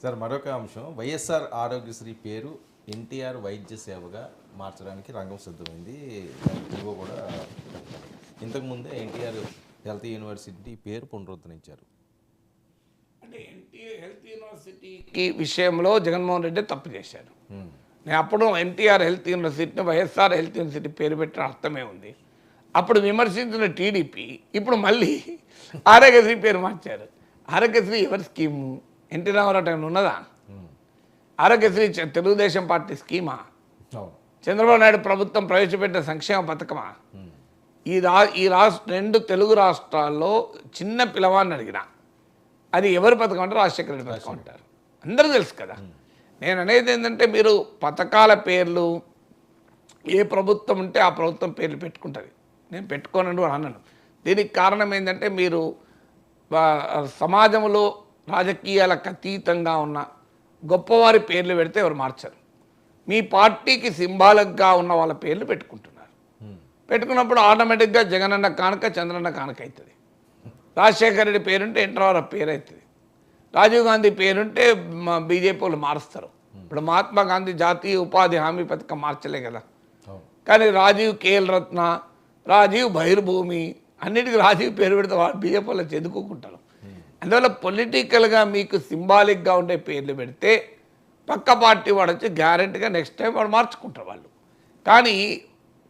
Sir మరొక అంశం వైఎస్ఆర్ ఆరోగ్యశ్రీ పేరు ఎన్టీఆర్ వైద్య సేవగా మార్చడానికి రంగం సిద్ధమైంది. దానికి జీవో కూడా పెట్టారు. ఇంతకుముందే ఎన్టీఆర్ హెల్త్ యూనివర్సిటీ పేరు పునరుద్ధరించారు. అంటే హెల్త్ యూనివర్సిటీకి విషయంలో జగన్మోహన్ రెడ్డి తప్పు చేశారు. నేను అప్పుడు ఎన్టీఆర్ హెల్త్ యూనివర్సిటీని వైఎస్ఆర్ హెల్త్ యూనివర్సిటీ పేరు పెట్టిన అర్థమే ఉంది. అప్పుడు విమర్శించిన టీడీపీ ఇప్పుడు మళ్ళీ ఆరోగ్యశ్రీ పేరు మార్చారు. ఆరోగ్యశ్రీ ఎవరి స్కీము? ఎన్టీ రామారావు టైంలో ఉన్నదా? ఆరోగ్యశ్రీ తెలుగుదేశం పార్టీ స్కీమా? చంద్రబాబు నాయుడు ప్రభుత్వం ప్రవేశపెట్టిన సంక్షేమ పథకమా? ఈ రెండు తెలుగు రాష్ట్రాల్లో చిన్న పిల్లవాడిని అడిగిన అది ఎవరి పథకం అంటే రాజశేఖర రెడ్డి పథకం అంటారు. అందరూ తెలుసు కదా. నేను అనేది ఏంటంటే మీరు పథకాల పేర్లు ఏ ప్రభుత్వం ఉంటే ఆ ప్రభుత్వం పేర్లు పెట్టుకుంటుంది. నేను పెట్టుకోనని అన్నాను. దీనికి కారణం ఏంటంటే మీరు సమాజంలో రాజకీయాలకు అతీతంగా ఉన్న గొప్పవారి పేర్లు పెడితే ఎవరు మార్చరు. మీ పార్టీకి సింబాలిక్గా ఉన్న వాళ్ళ పేర్లు పెట్టుకుంటున్నారు. పెట్టుకున్నప్పుడు ఆటోమేటిక్గా జగనన్న కానుక చంద్రన్న కానుక అవుతుంది. రాజశేఖర రెడ్డి పేరుంటే ఎన్టీ రామారావు పేరు అవుతుంది. రాజీవ్ గాంధీ పేరుంటే బీజేపీ వాళ్ళు మారుస్తారు. ఇప్పుడు మహాత్మా గాంధీ జాతీయ ఉపాధి హామీ పథకం మార్చలే కదా. కానీ రాజీవ్ కేఎల్ రత్న, రాజీవ్ బహిర్భూమి అన్నిటికీ రాజీవ్ పేరు పెడితే వాళ్ళు బీజేపీ వాళ్ళు చదువుకుంటారు. అందువల్ల పొలిటికల్గా మీకు సింబాలిక్గా ఉండే పేర్లు పెడితే పక్క పార్టీ వాడు వచ్చి గ్యారెంటీగా నెక్స్ట్ టైం వాడు మార్చుకుంటారు వాళ్ళు. కానీ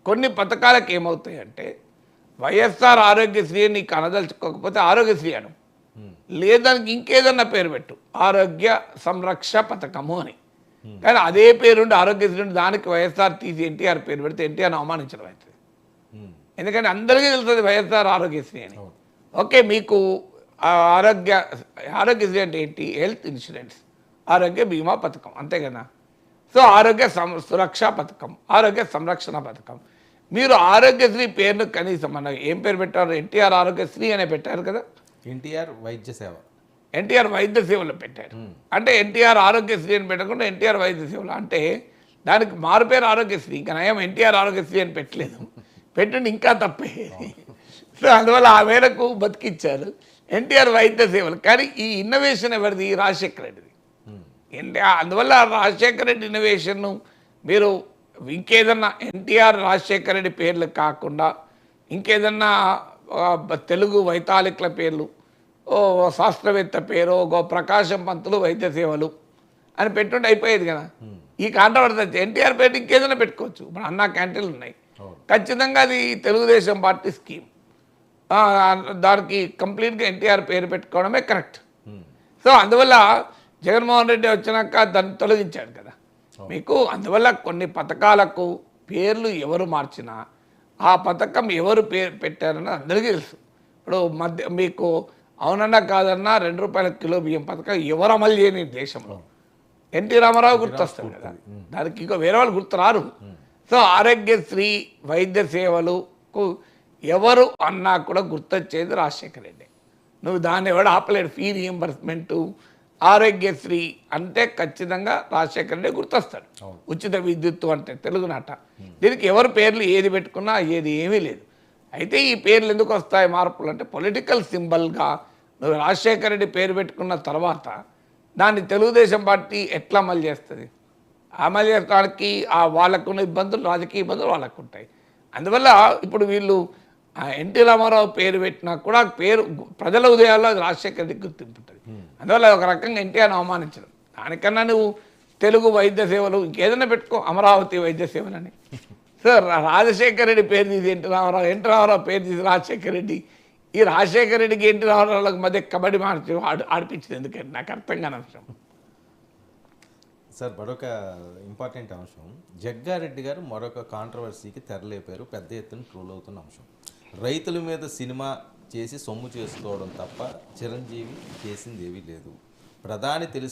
కొన్ని పథకాలకు ఏమవుతాయి అంటే వైఎస్ఆర్ ఆరోగ్యశ్రీ నీకు అనదలుచుకోకపోతే ఆరోగ్యశ్రీ అను, లేదానికి ఇంకేదన్నా పేరు పెట్టు, ఆరోగ్య సంరక్ష పథకము అని. కానీ అదే పేరుండి ఆరోగ్యశ్రీ ఉండి దానికి వైఎస్ఆర్ తీసి ఎన్టీఆర్ పేరు పెడితే ఎన్టీఆర్ని అవమానించడం అవుతుంది. ఎందుకంటే అందరికీ తెలుస్తుంది వైఎస్ఆర్ ఆరోగ్యశ్రీ అని. ఓకే, మీకు ఆరోగ్యశ్రీ అంటే ఏంటి? హెల్త్ ఇన్సూరెన్స్, ఆరోగ్య బీమా పథకం, అంతే కదా. సో ఆరోగ్య సురక్ష పథకం, ఆరోగ్య సంరక్షణ పథకం. మీరు ఆరోగ్యశ్రీ పేరును కనీసం మన ఏం పేరు పెట్టారు? ఎన్టీఆర్ ఆరోగ్యశ్రీ అనే పెట్టారు కదా. ఎన్టీఆర్ వైద్య సేవ, ఎన్టీఆర్ వైద్య సేవలు పెట్టారు. అంటే ఎన్టీఆర్ ఆరోగ్యశ్రీ అని పెట్టకుండా ఎన్టీఆర్ వైద్య సేవలు అంటే దానికి మారు పేరు ఆరోగ్యశ్రీ. ఇంకా నయం ఎన్టీఆర్ ఆరోగ్యశ్రీ అని పెట్టలేదు. పెట్టండి ఇంకా తప్పే. సో అందువల్ల ఆ మేరకు బతికిచ్చారు ఎన్టీఆర్ వైద్య సేవలు. కానీ ఈ ఇన్నోవేషన్ ఎవరిది? రాజశేఖర రెడ్డిది. అందువల్ల రాజశేఖర రెడ్డి ఇన్నోవేషన్ను మీరు ఇంకేదన్నా ఎన్టీఆర్ రాజశేఖర రెడ్డి పేర్లు కాకుండా ఇంకేదన్నా తెలుగు వైతాళికుల పేర్లు, శాస్త్రవేత్త పేరు, ప్రకాశం పంతులు వైద్య సేవలు అని పెట్టుంటే అయిపోయేది కదా. ఈ కాంట్రవర్సీ ఎన్టీఆర్ పేరు ఇంకేదైనా పెట్టుకోవచ్చు. ఇప్పుడు అన్నా క్యాంటీన్లు ఉన్నాయి, ఖచ్చితంగా అది తెలుగుదేశం పార్టీ స్కీమ్. దానికి కంప్లీట్గా ఎన్టీఆర్ పేరు పెట్టుకోవడమే కరెక్ట్. సో అందువల్ల జగన్మోహన్ రెడ్డి వచ్చినాక దాన్ని తొలగించాడు కదా మీకు. అందువల్ల కొన్ని పథకాలకు పేర్లు ఎవరు మార్చినా ఆ పథకం ఎవరు పేరు పెట్టారని అందరికీ తెలుసు. ఇప్పుడు మీకు అవునన్నా కాదన్నా ₹2 కిలో బియ్యం పథకం ఎవరు అమలు చేయని దేశంలో ఎన్టీ రామారావు గుర్తొస్తారు కదా. దానికి ఇంకో వేరే వాళ్ళు గుర్తురారు. సో ఆరోగ్యశ్రీ వైద్య సేవలకు ఎవరు అన్నా కూడా గుర్తొచ్చేది రాజశేఖర రెడ్డి. నువ్వు దాన్ని ఎవడు ఆపలేడు. ఫీ రీఎంబర్స్మెంటు, ఆరోగ్యశ్రీ అంటే ఖచ్చితంగా రాజశేఖర రెడ్డి గుర్తొస్తాడు. ఉచిత విద్యుత్తు అంటే తెలుగునాట. దీనికి ఎవరు పేర్లు ఏది పెట్టుకున్నా ఏది ఏమీ లేదు. అయితే ఈ పేర్లు ఎందుకు వస్తాయి మార్పులు అంటే పొలిటికల్ సింబల్గా నువ్వు రాజశేఖర రెడ్డి పేరు పెట్టుకున్న తర్వాత దాన్ని తెలుగుదేశం పార్టీ ఎట్లా అమలు చేస్తుంది? అమలు చేయడానికి వాళ్ళకున్న ఇబ్బందులు, రాజకీయ ఇబ్బందులు వాళ్ళకు ఉంటాయి. అందువల్ల ఇప్పుడు వీళ్ళు ఎన్టీ రామారావు పేరు పెట్టినా కూడా పేరు ప్రజల ఉదయాల్లో అది రాజశేఖర రెడ్డికి గుర్తింపు ఉంటుంది. అందువల్ల ఒక రకంగా ఎన్టీఆర్ని అవమానించడం. దానికన్నా నువ్వు తెలుగు వైద్య సేవలు ఇంకేదైనా పెట్టుకో, అమరావతి వైద్య సేవలని. సార్ రాజశేఖర రెడ్డి పేరు తీసి ఎన్టీ రామారావు పేరు తీసి రాజశేఖర రెడ్డి. ఈ రాజశేఖర రెడ్డికి ఎన్టీ రామారావులకు మధ్య కబడ్డీ మార్చి ఆడిపించింది ఎందుకంటే నాకు అర్థం కాని అంశం. సార్ మరొక ఇంపార్టెంట్ అంశం, జగ్గారెడ్డి గారు మరొక కాంట్రవర్సీకి తెరలేపారు. పెద్ద ఎత్తున ట్రోల్ అవుతున్న అంశం, రైతుల మీద సినిమా చేసి సొమ్ము చేసుకోవడం తప్ప చిరంజీవి చేసింది ఏమీ లేదు. ప్రధాని తెలిసి